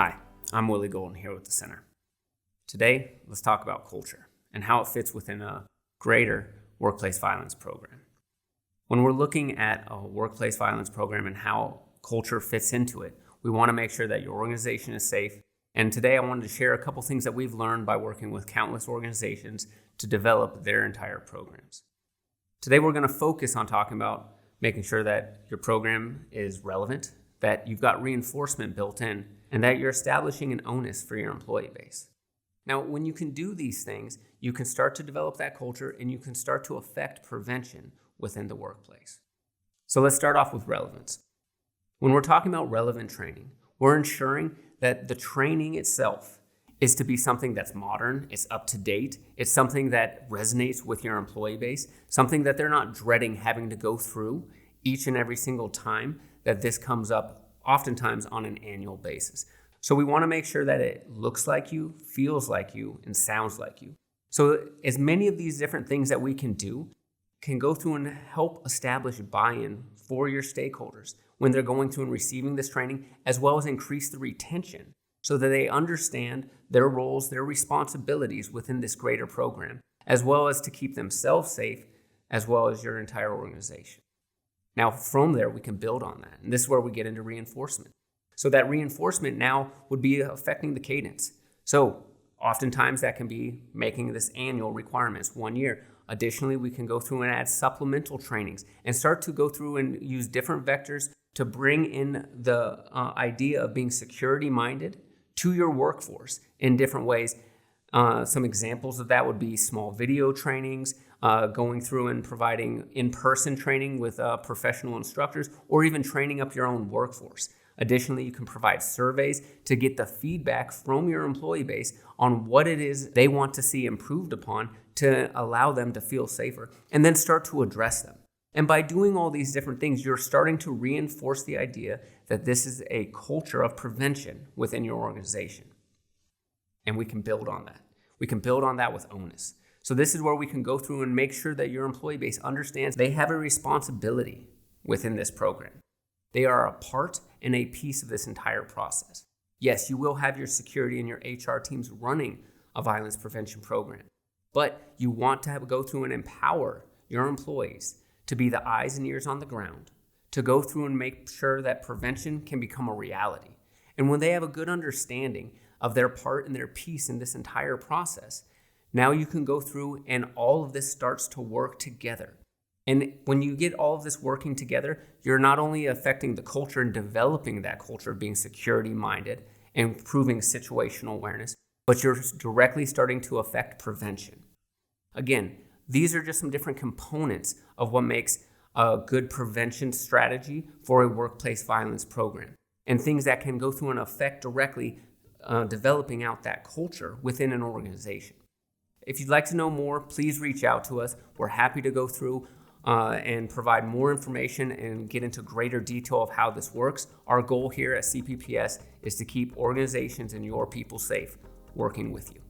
Hi, I'm Willie Golden here with the Center. Today, let's talk about culture and how it fits within a greater workplace violence program. When we're looking at a workplace violence program and how culture fits into it, we want to make sure that your organization is safe. And today I wanted to share a couple things that we've learned by working with countless organizations to develop their entire programs. Today we're going to focus on talking about making sure that your program is relevant, that you've got reinforcement built in, and that you're establishing an onus for your employee base. Now, when you can do these things, you can start to develop that culture and you can start to affect prevention within the workplace. So let's start off with relevance. When we're talking about relevant training, we're ensuring that the training itself is to be something that's modern, it's up to date, it's something that resonates with your employee base, something that they're not dreading having to go through each and every single time that this comes up, oftentimes on an annual basis. So we want to make sure that it looks like you, feels like you, and sounds like you. So as many of these different things that we can do can go through and help establish buy-in for your stakeholders when they're going through and receiving this training, as well as increase the retention so that they understand their roles, their responsibilities within this greater program, as well as to keep themselves safe, as well as your entire organization. Now, from there, we can build on that. And this is where we get into reinforcement. So that reinforcement now would be affecting the cadence. So oftentimes that can be making this annual requirements 1 year. Additionally, we can go through and add supplemental trainings and start to go through and use different vectors to bring in the idea of being security-minded to your workforce in different ways. Some examples of that would be small video trainings, going through and providing in-person training with professional instructors, or even training up your own workforce. Additionally, you can provide surveys to get the feedback from your employee base on what it is they want to see improved upon to allow them to feel safer, and then start to address them. And by doing all these different things, you're starting to reinforce the idea that this is a culture of prevention within your organization. And we can build on that. We can build on that with onus. So this is where we can go through and make sure that your employee base understands they have a responsibility within this program. They are a part and a piece of this entire process. Yes, you will have your security and your HR teams running a violence prevention program, but you want to go through and empower your employees to be the eyes and ears on the ground, to go through and make sure that prevention can become a reality. And when they have a good understanding of their part and their piece in this entire process, now you can go through and all of this starts to work together. And when you get all of this working together, you're not only affecting the culture and developing that culture of being security-minded and improving situational awareness, but you're directly starting to affect prevention. Again, these are just some different components of what makes a good prevention strategy for a workplace violence program, and things that can go through and affect directly developing out that culture within an organization. If you'd like to know more, please reach out to us. We're happy to go through and provide more information and get into greater detail of how this works. Our goal here at CPPS is to keep organizations and your people safe working with you.